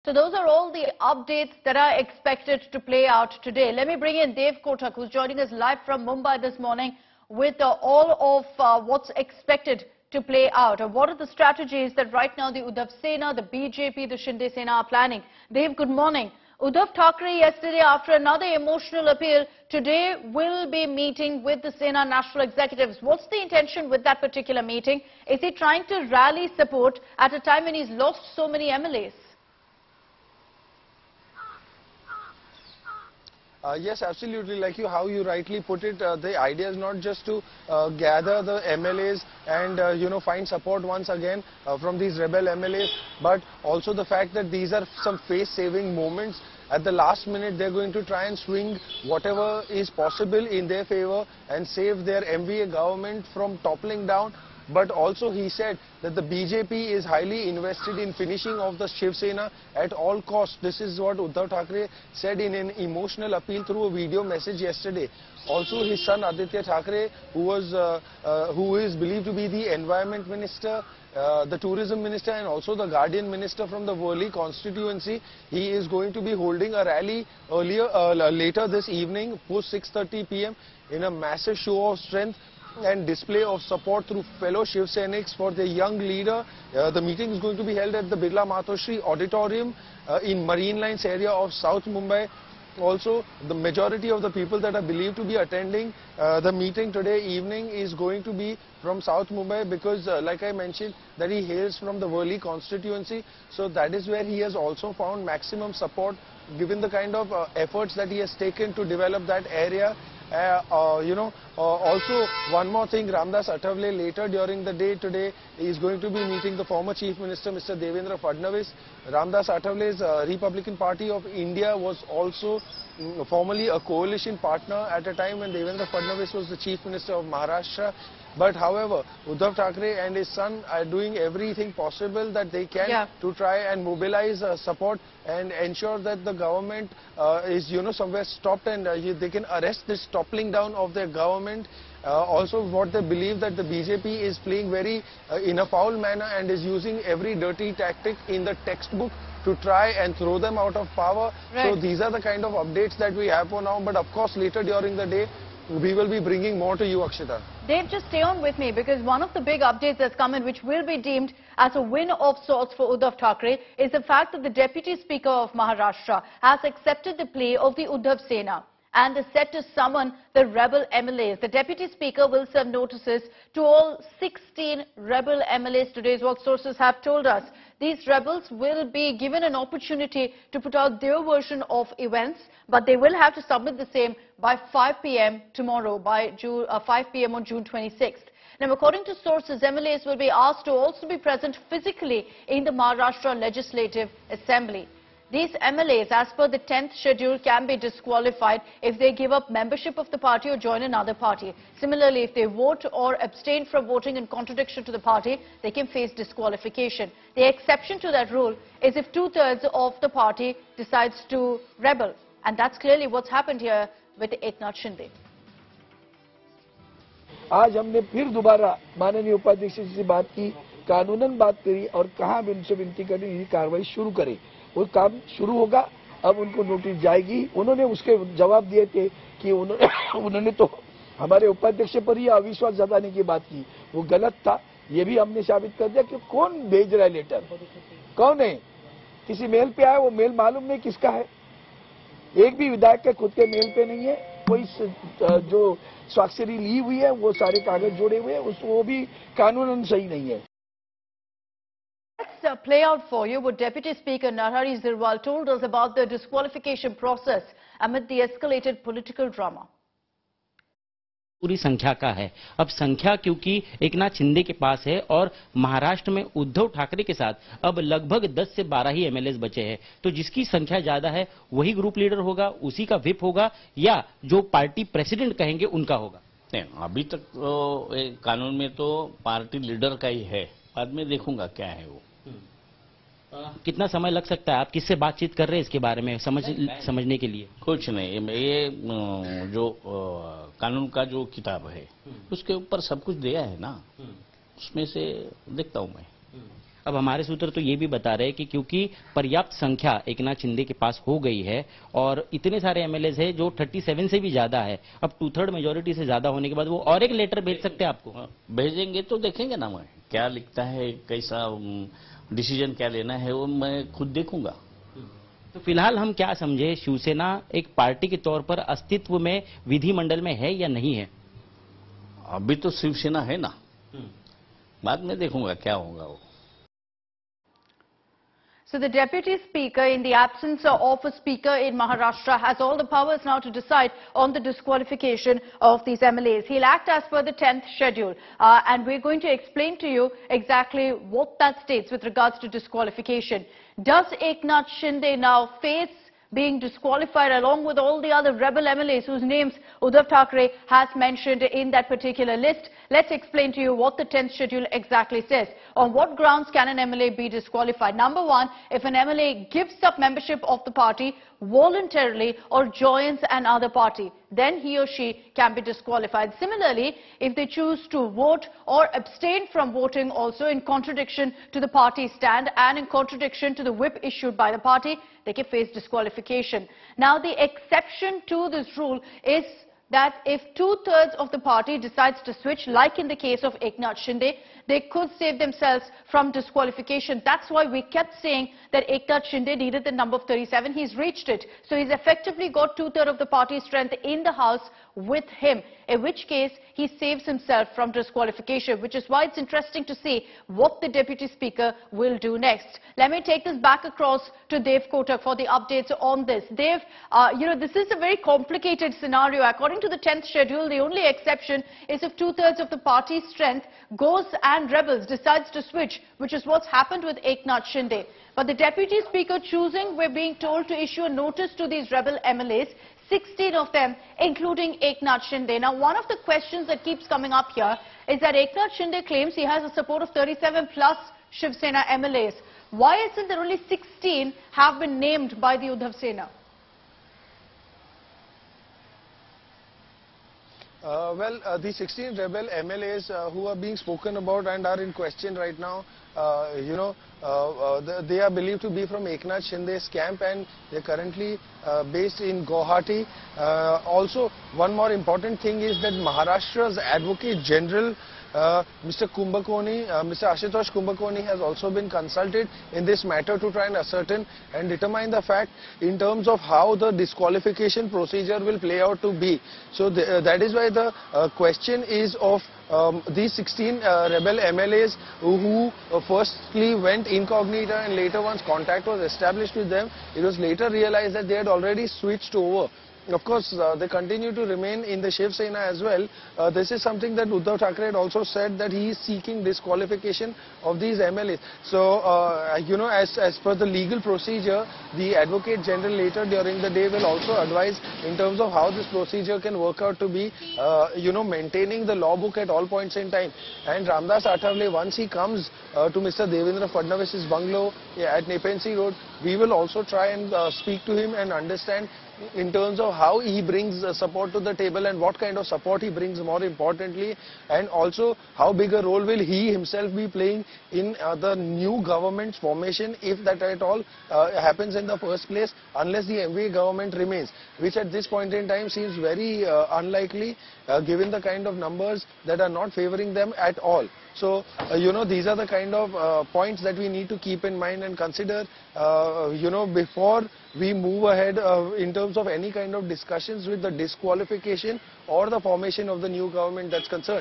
So those are all the updates that are expected to play out today. Let me bring in Dev Kotak, who's joining us live from Mumbai this morning with all of what's expected to play out. What are the strategies that right now the Uddhav Sena, the BJP, the Shinde Sena are planning? Dev, good morning. Uddhav Thackeray yesterday, after another emotional appeal, today will be meeting with the Sena national executives. What's the intention with that particular meeting? Is he trying to rally support at a time when he's lost so many MLAs? Yes, absolutely. Like how you rightly put it, the idea is not just to gather the MLAs and, find support once again from these rebel MLAs, but also the fact that these are some face-saving moments. At the last minute, they're going to try and swing whatever is possible in their favor and save their MVA government from toppling down. But also he said that the BJP is highly invested in finishing off the Shivsena at all costs. This is what Uddhav Thackeray said in an emotional appeal through a video message yesterday. Also his son Aaditya Thackeray, who is believed to be the environment minister, the tourism minister and also the guardian minister from the Worli constituency, he is going to be holding a rally later this evening post 6:30 p.m. in a massive show of strength and display of support through fellow Shiv Senics for their young leader. The meeting is going to be held at the Birla Matoshri Auditorium in Marine Lines area of South Mumbai. Also, the majority of the people that are believed to be attending the meeting today evening is going to be from South Mumbai because, like I mentioned, that he hails from the Worli constituency. So that is where he has also found maximum support given the kind of efforts that he has taken to develop that area. Also one more thing, Ramdas Athavale later during the day today is going to be meeting the former Chief Minister Mr. Devendra Fadnavis. Ramdas Athavale's Republican Party of India was also formerly a coalition partner at a time when Devendra Fadnavis was the Chief Minister of Maharashtra. But however, Uddhav Thackeray and his son are doing everything possible that they can to try and mobilize support and ensure that the government is somewhere stopped and they can arrest this toppling down of their government. Also what they believe that the BJP is playing very in a foul manner and is using every dirty tactic in the textbook to try and throw them out of power. Right. So these are the kind of updates that we have for now, but of course later during the day we will be bringing more to you, Akshita. Dave, just stay on with me because one of the big updates that's come in, which will be deemed as a win of sorts for Uddhav Thackeray, is the fact that the Deputy Speaker of Maharashtra has accepted the plea of the Uddhav Sena and is set to summon the rebel MLAs. The Deputy Speaker will serve notices to all 16 rebel MLAs today, is what sources have told us. These rebels will be given an opportunity to put out their version of events, but they will have to submit the same by 5 p.m. tomorrow, by 5 p.m. on June 26th. Now, according to sources, MLAs will be asked to also be present physically in the Maharashtra Legislative Assembly. These MLAs, as per the 10th schedule, can be disqualified if they give up membership of the party or join another party. Similarly, if they vote or abstain from voting in contradiction to the party, they can face disqualification. The exception to that rule is if 2/3 of the party decides to rebel. And that's clearly what's happened here with Eknath Shinde. आज हमने फिर दोबारा माननीय उपाध्यक्ष जी से बात की, कानूनन बात करी और कहा उनसे विनती करी ये कार्रवाई शुरू करें। वो काम शुरू होगा, अब उनको नोटिस जाएगी। उन्होंने उसके जवाब दिए थे कि उन्होंने तो हमारे उपाध्यक्ष पर ही अविश्वास जताने की बात की, वो गलत था। ये भी हमने साबित कर दिया कि कौन भेज रहा है लेटर, कौन है। किसी मेल पे आया, वो मेल मालूम नहीं किसका है। एक भी विधायक के खुद के मेल पे नहीं है, कोई जो स्वाक्षरी ली हुई है वो सारे कागज जोड़े हुए हैं, वो भी कानूनन सही नहीं है। Let's play out for you what Deputy Speaker Narhari Zirwal told us about the disqualification process amid the escalated political drama. पूरी संख्या का है। अब संख्या क्योंकि एकनाथ शिंदे के पास है और महाराष्ट्र में उद्धव ठाकरे के साथ अब लगभग 10 से 12 ही एमएलएस बचे हैं, तो जिसकी संख्या ज्यादा है वही ग्रुप लीडर होगा, उसी का विप होगा या जो पार्टी प्रेसिडेंट कहेंगे उनका होगा। नहीं, अभी तक तो कानून में तो पार्टी लीडर का ही है, बाद में देखूंगा क्या है वो। कितना समय लग सकता है? आप किससे बातचीत कर रहे हैं इसके बारे में समझने के लिए? कुछ नहीं, ये जो कानून का जो किताब है उसके ऊपर सब कुछ दिया है ना, उसमें से देखता हूं मैं। अब हमारे सूत्र तो ये भी बता रहे हैं कि क्योंकि पर्याप्त संख्या एकनाथ शिंदे के पास हो गई है और इतने सारे एमएलएज है जो 37 से भी ज्यादा है, अब 2/3 मेजोरिटी से ज्यादा होने के बाद वो और एक लेटर भेज सकते हैं आपको। भेजेंगे तो देखेंगे ना, मैं क्या लिखता है, कैसा डिसीजन क्या लेना है वो मैं खुद देखूंगा। तो फिलहाल हम क्या समझे, शिवसेना एक पार्टी के तौर पर अस्तित्व में विधिमंडल में है या नहीं है? अभी तो शिवसेना है ना, बाद में देखूंगा क्या होगा वो। So the Deputy Speaker, in the absence of a Speaker in Maharashtra, has all the powers now to decide on the disqualification of these MLAs. He'll act as per the 10th schedule. And we're going to explain to you exactly what that states with regards to disqualification. Does Eknath Shinde now face being disqualified along with all the other rebel MLAs whose names Uddhav Thackeray has mentioned in that particular list? Let's explain to you what the 10th schedule exactly says. On what grounds can an MLA be disqualified? Number one, if an MLA gives up membership of the party voluntarily or joins another party, then he or she can be disqualified. Similarly, if they choose to vote or abstain from voting also in contradiction to the party stand and in contradiction to the whip issued by the party, they can face disqualification. Now, the exception to this rule is that if 2/3 of the party decides to switch, like in the case of Eknath Shinde, they could save themselves from disqualification. That's why we kept saying that Eknath Shinde needed the number of 37. He's reached it. So he's effectively got 2/3 of the party's strength in the House with him, in which case he saves himself from disqualification, which is why it's interesting to see what the Deputy Speaker will do next. Let me take this back across to Dev Kotak for the updates on this. Dev, this is a very complicated scenario. According to the 10th schedule, the only exception is if 2/3 of the party's strength goes and rebels, decides to switch, which is what's happened with Eknath Shinde. But the Deputy Speaker choosing, we're being told to issue a notice to these rebel MLAs, 16 of them, including Eknath Shinde. Now, one of the questions that keeps coming up here is that Eknath Shinde claims he has a support of 37 plus Shivsena MLAs. Why is it that only 16 have been named by the Uddhav Sena? The 16 rebel MLAs who are being spoken about and are in question right now, they are believed to be from Eknath Shinde's camp, and they're currently based in Guwahati. Also, one more important thing is that Maharashtra's Advocate General, Mr. Ashutosh Kumbhakoni has also been consulted in this matter to try and ascertain and determine the fact in terms of how the disqualification procedure will play out to be. So that is why the question is of these 16 rebel MLAs who firstly went incognito, and later once contact was established with them, it was later realized that they had already switched over. Of course, they continue to remain in the Shiv Sena as well. This is something that Uddhav Thackeray had also said, that he is seeking disqualification of these MLAs. So, as per the legal procedure, the Advocate General later during the day will also advise in terms of how this procedure can work out to be, maintaining the law book at all points in time. And Ramdas Athavale, once he comes to Mr. Devendra Fadnavis's bungalow at Nepensi Road, we will also try and speak to him and understand in terms of how he brings support to the table and what kind of support he brings, more importantly, and also how big a role will he himself be playing in the new government's formation, if that at all happens in the first place, unless the MVA government remains, which at this point in time seems very unlikely given the kind of numbers that are not favoring them at all. So, these are the kind of points that we need to keep in mind and consider, before we move ahead in terms of any kind of discussions with the disqualification or the formation of the new government that's concerned.